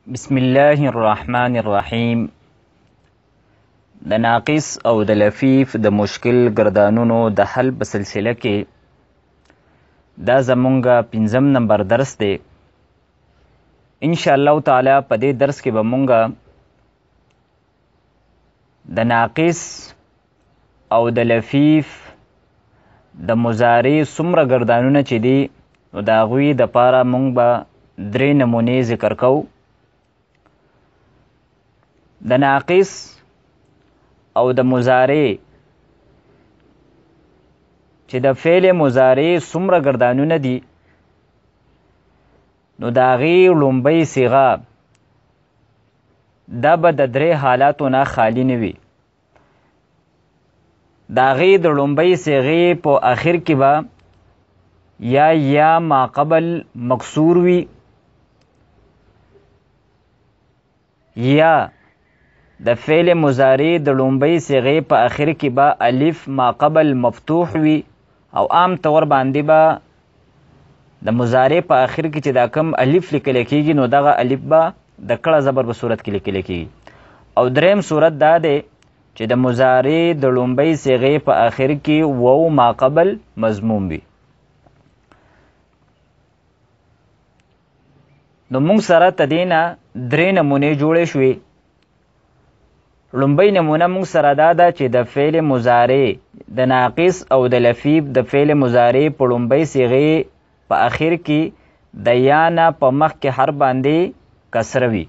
بسم الله الرحمن الرحیم. د ناقص او د لفیف د مشکل گردانونو د حل په سلسله کې دا زمونږه 5 نمبر درس دی. ان شاء الله تعالی په دې درس کې به مونږه د ناقص او د لفیف د مضارع څومره گردانونه چې دي نو د هغوی دپاره مونږ به 3 نمونې ذکر کوو. د ناقص او د مضارع چې د فعل مضارع څومره گردانونه دي نو د هغې لومبۍ صیغه دا به د 3 حالاتو نه خالی نه وي. د هغې د لومبۍ صیغې په آخر کې به یا ما قبل مکسور وي یا د فعل مضارع د لومبۍ صیغې په آخر کې به الف ما قبل مفتوح وي او عام طور باندې به د مضارع په آخر کې چې دا کم الف لیکل کېږي نو دغه الف به د کړه زبر په صورت کې لیکل کېږي. او دریم صورت دا دی چې د مضارع د لومبۍ صیغې په آخر کې واو ما قبل مضموم وي. نو موږ سره تدینه 3 نمونې جوړې شوې. لومبۍ نمونه موږ سره دا ده چې د فعل مضارع د ناقص او د لفیف د فعل مضارع په لومبۍ صیغې په آخر کې د یا نه په مخ کې حرف باندې کسره وي.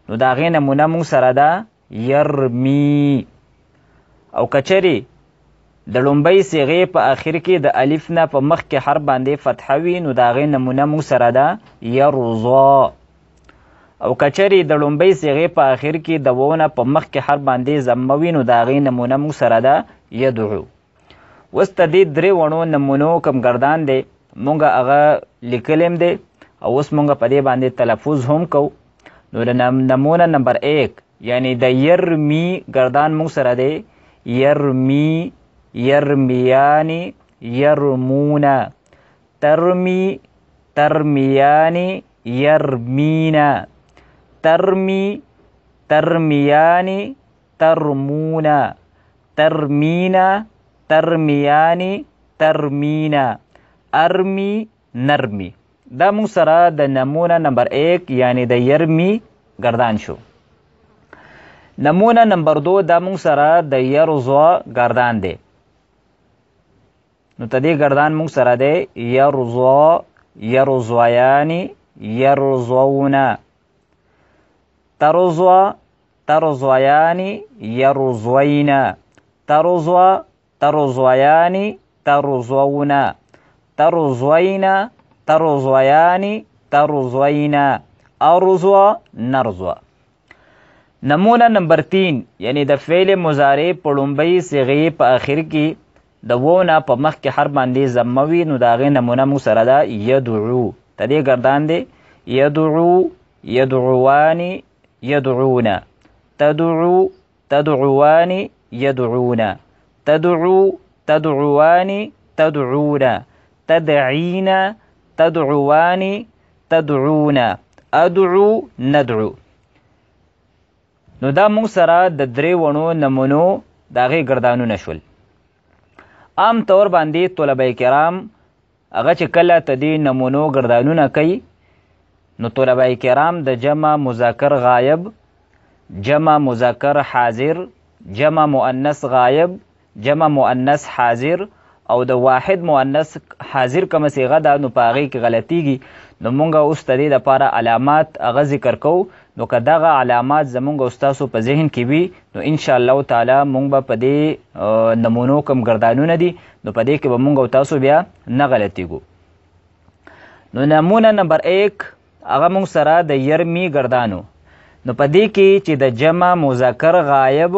نو د هغې نمونه موږ سره ده یرمی. او کچرې د لومبۍ صیغې په آخر کې د الف نه په مخ کې حرف باندې فتحه وي نو د هغې نمونه موږ سره ده یرضا. او کچرې د لومبۍ صیغې په آخر کې د واو نه په مخ کې حرف باندې ضمه وي نو د هغې نمونه موږ سره ده یدعو. اوس د دې 3 وړو نمونو کم گردان دی مونږ هغه لیکلی دی او اوس مونږ په دې باندې تلفظ هم کوو. نو د نمونه نمبر 1 یعنی د یرمی گردان مونږ سره دی یرمی، یرمیانی، یرمونا، ترمی، ترمیانی، یرمینا، ترمی، ترمیانی، ترمونا، ترمینا، ترمیانی، ترمینا، ارمی، نرمی. دا مونږ سره د نمونه نمبر 1 یعنی د یرمی گردان شو. نمونه نمبر 2 دا مونږ سره د یرضا گردان دی. نو ته دې گردان مونږ سره دی یرضا، یرضایانی، یرضونا، ترضا، ترضایانی، یرضوینا، ترضا، ترضایانی، ترضونا، ترضوینا، ترضویانی، ترضوینا، ارضا، نرضا. نمونه نمبر 3 یعنی د فعل مضارع په لومبۍ صیغې په آخر کې د واو نه په مخ کې حرف باندې ضمه وي نو د هغې نمونه موږ سره ده یدعو. د دې گردان دی یدعو، یدعوانی، یدعونا، تدعو، تدعوانی، یدعونا، تدعو، تدعوانی، تدعونا، تدعینا، تدعوانی، تدعونا، ادعو، ندعو. نو دا موږ سره د 3 وړو نمونو د هغې ګردانونه شول. عام طور باندې طلبه کرام هغه چې کله ته دې نمونو ګردانونه کوي نو طلبه کرام د جمع مذکر غایب، جمع مذکر حاضر، جمع مؤنث غایب، جمع مؤنث حاضر او د واحد مؤنث حاضر کومه صیغه ده نو په هغې کې غلطیږي. نو مونږ اوس د دې دپاره علامات هغه ذکر کوو. نو که دغه علامات زمونږ او ستاسو په ذهن کې وي نو انشاءالله تعالی مونږ به په دې نمونو کم گردانونه دي نو په دې کې به مونږ او تاسو بیا نه غلطیږو. نو نمونه نمبر 1 هغه مونږ سره د یرمی گردانو. نو په دې کې چې د جمع مذکر غایب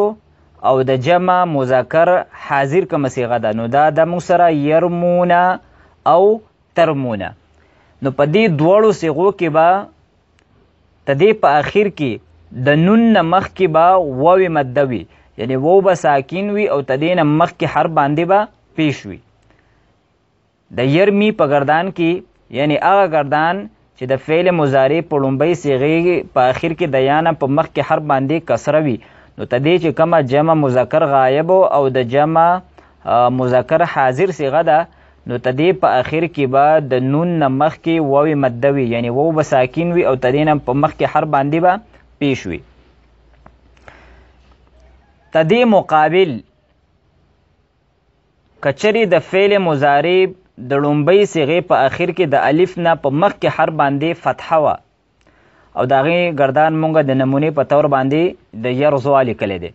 او د جمع مذکر حاضر کومه صیغه ده نو دا د مونږ سره یرمونا او ترمونا. نو په دې دواړو صیغو کې به د دې په آخر کې د نون نه مخکې به واو مده وي یعنی واو به ساکن وي او د دې نه مخکې حرف باندې به پیش وي. د یرمی په گردان کې یعنی هغه گردان چې د فعل مضارع په لومبۍ صیغې په اخر کې د یا نه په مخکې حرف باندې کسره وي نو تدې چې کومه جمع مذکر غایب او د جمع مذکر حاضر صیغه ده نو تدې په اخر کې به د نون نه مخکې واو مده وي یعنی واو به ساکن وي او تدې نه په مخکې حرف باندې به پیش وي. تدې مقابل کچری د فعل مضارع د لومبۍ صیغې په اخر کې د الف نه په مخکې حرف باندې فتحه وه او د هغې ګردان مونږ د نمونې په طور باندې د یرزوا لیکلی دی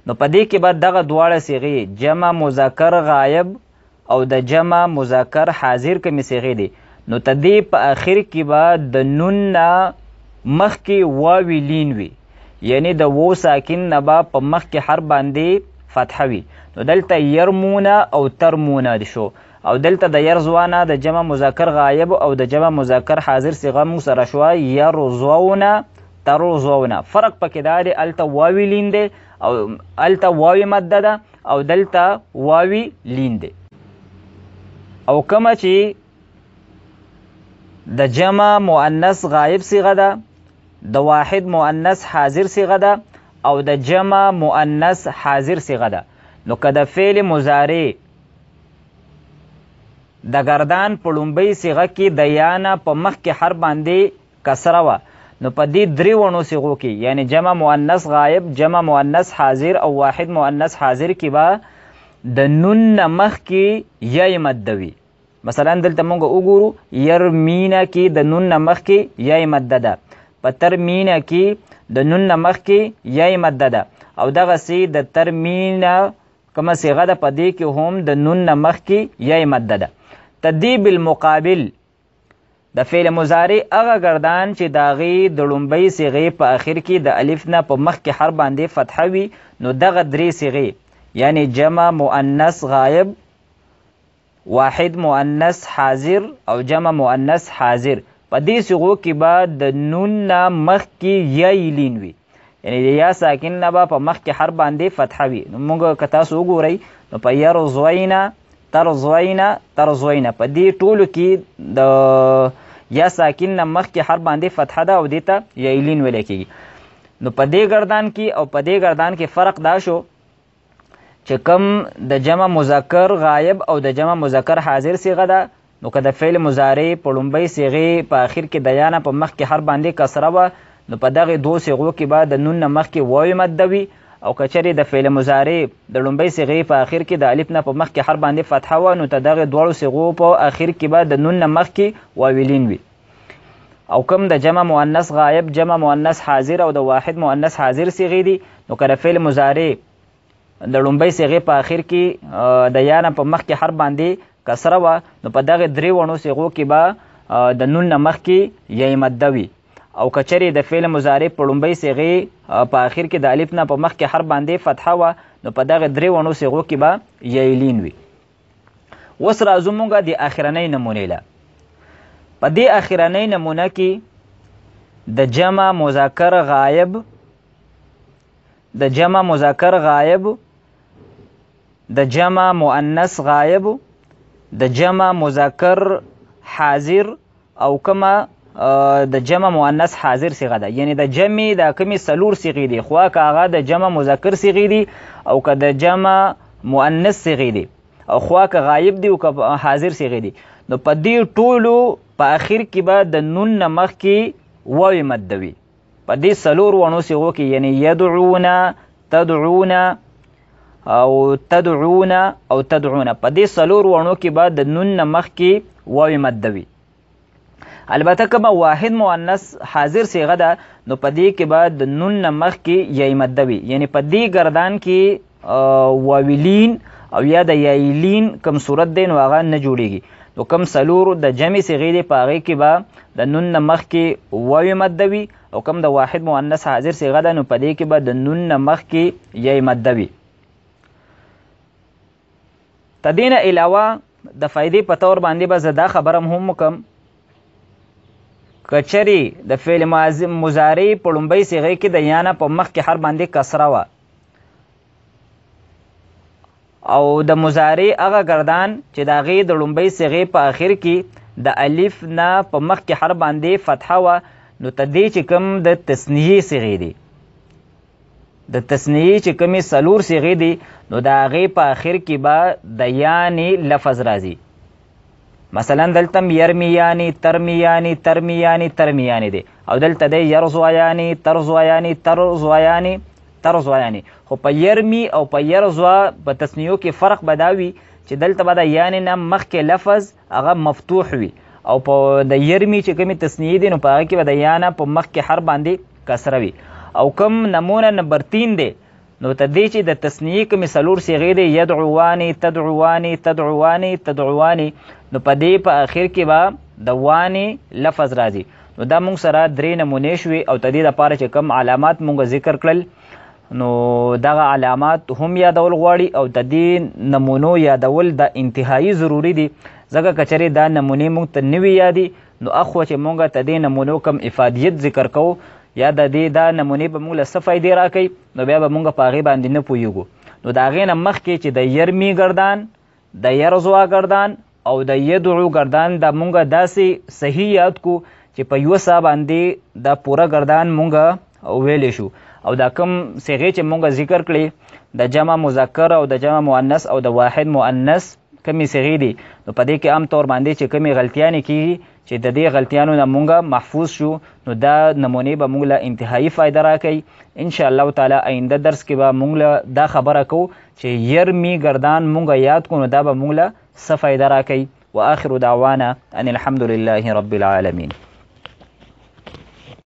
نو په دې کې به دغه دواړه صیغې جمع مذکر غایب او د جمع مذکر حاضر کومې صیغې دي نو تدې په اخر کې به د نون نه مخکې واوی لین وي یعنی د وو ساکن نه به په مخکې حرف باندې فتحه وي نو دلته یرمونه او ترمونه شو او دلته د یرزوانه د جمع مذکر غایب او د جمع مذکر حاضر صیغه مو سره شوه یرزوونه ترزوونه فرق پکې دا دی الته واوی لین دی او الته واوی مده ده او دلته واوی لین دی او کومه چې د جمع مؤنث غایب صیغه ده د واحد مؤنث حاضر صیغه ده او د جمع مؤنث حاضر صیغه ده نو که د فعل مضارع د گردان په لومبۍ صیغه کې د یا نه په مخکې حرف باندې کسره وه نو په دې درې وړو صیغو کې یعنی جمع مؤنث غایب جمع مؤنث حاضر او واحد مؤنث حاضر کې به د نون نه مخکې یای مده وي مثلا دلته موږ وګورو یرمینه کې د نون نه مخکې یای مده ده په ترمینه کې د نون نه مخکې یای مده ده او دغسې د ترمینه کومه صیغه ده په دې کې هم د نون نه مخکې یای مده ده. تدې بالمقابل د فعل مضارع هغه ګردان چې د هغې د لومبۍ صیغې په اخر کې د الف نه په مخکې حرف باندې فتحه وي نو دغه درې صیغې یعنی جمع مؤنث غایب واحد مؤنث حاضر او جمع مؤنث حاضر په دې صیغو کې به د نون نه مخکې یای لین وي یعنی د یا ساکن نه به په مخکې حرف باندې فتحه وي نو موږ که تاسو وګورئ نو په یرزوینه ترزوینه ترزوینه په دې ټولو کې د یا ساکن نه مخکې حرف باندې فتحه ده او دې ته یای لین ویلی کېږي نو په دې ګردان کې او په دې ګردان کې فرق دا شو چې کم د جمع مذکر غایب او د جمع مذکر حاضر صیغه ده نو که د فعل مضارع په لومبۍ صیغې په آخر کې د یا نه په مخکې حرف باندې کسره وه نو په دغې دوو صیغو کې به د نون نه مخکې واوی مده وي او که چېرې د فعل مضارع د لومبۍ صیغې په آخر کې د الف نه په مخکې حرف باندې فتحه وه نو د دغې دواړو صیغو په آخر کې به د نون نه مخکې واوی لین وي او کوم د جمع مؤنث غایب جمع مؤنث حاضر او د واحد مؤنث حاضر صیغې دي نو که د فعل مضارع د لومبۍ صیغې په آخر کې د یا نه په مخکې حرف باندې کسره وه نو په دغې درې وړو صیغو کې به د نون نه مخکې یای مده وي او که چېرې د فعل مضارع په لومبۍ صیغې په آخر کې د الف نه په مخکې حرف باندې فتحه وه نو په دغې درې وړو صیغو کې به یای لین وي. اوس راځو مونږ د اخرنۍ نمونې له. په دې اخرنۍ نمونه کې د جمع مذکر غایب د جمع مذکر غایب د جمع مؤنث غایب د جمع مذکر حاضر او کومه د جمع مؤنث حاضر صیغه ده یعنی د جمع د کومې څلور صیغې دي خوا که هغه د جمع مذکر صیغې دي او که د جمع مؤنث صیغې دي او خوا که غایب دي او که حاضر صیغې دي نو په دې ټولو په اخر کې به د نون نه مخکې واوی مده وي په دې څلور وړو صیغو کې یعنی یدعونه تدعونه او تدعونه او تدعونه په دې څلور وړو کې به د نون نه مخکې واوی مده وي. البته که واحد مؤنث حاضر صیغه ده نو په دې کې به د نون نه مخکې یای مده وي یعنی په دې ګردان کې واویلین او یا د یایلین کم صورت دی نو هغه نه جوړیږي نو کم څلور د جمع صیغې دی په هغې کې به د نون نه مخکې واوی مده وي او کم د واحد مؤنث حاضر صیغه ده نو په دې کې به د نون نه مخکې یای مده وي. د دې نه علاوه د فایدې په طور باندې به زه دا خبره هم وکړم که چېرې د فعل مضارع په لومبۍ صیغې کې د یا نه په مخکې حرف باندې کسره وه او د مضارع هغه ګردان چې د هغې د لومبۍ صیغې په آخر کې د الف نه په مخکې حرف باندې فتحه وه نو تدې چې کوم د تثنیې صیغې دي د تثنیې چې کومې څلور صیغې دي نو د هغې په آخر کې به د یانې لفظ راځي. مثلا دلته یرمیانی ترمیانی ترمیانی ترمیانی دی او دلته دی یرزویانی ترزویانی ترزویانی ترزویانی. خو په یرمی او په یرزوا په تثنیو کې فرق به دا وي چې دلته به د یانې نه مخکې لفظ هغه مفتوح وي او په د یرمی چې کومې تثنیې دي نو په هغه کې به د یانه په مخکې حرف باندې کسره وي. او کوم نمونه نمبر 3 دی نو تدې چې د تثنیې کومې څلور صیغې دي یدعوانی تدعوانی تدعوانی تدعوانی نو په دې په آخر کې به د وانې لفظ راځي. نو دا مونږ سره 3 نمونې شوې او تدې دپاره چې کوم علامات مونږ ذکر کړل نو دغه علامات هم یادول غواړي او د دې نمونو یادول د انتهایی ضروري دي ځکه که چېرې دا نمونې مونږ ته نوي یادي نو اخوا چې مونږ ته دې نمونو کم افادیت ذکر کوو یا د دې دا نمونې به مونږ له څه فایدې راکوي نو بیا به مونږ په هغې باندې نه پوهیږو. نو د هغې نه مخکې چې د یرمی ګردان د یرزوا ګردان او د یدعو ګردان دا مونږ داسې صحیح یاد کو چې په یوه سا باندې دا پوره ګردان مونږ ویلی شو. او دا کم صیغې چې مونږ ذکر کړې د جمع مذکر او د جمع مؤنث او د واحد مؤنث کمې صیغې دي نو په دې کې عام طور باندې چې کمې غلطیانې کېږي چې د دې غلطیانو نه مونږ محفوظ شو نو دا نمونې به مونږ له انتهایی فایده راکوي. انشاءالله تعالی آینده درس کې به مونږ له دا خبره کوو چې یرمی ګردان مونږ یاد کو نو دا به مونږ له څه فایده راکوي. وآخر دعوانا ان الحمد لله رب العالمین.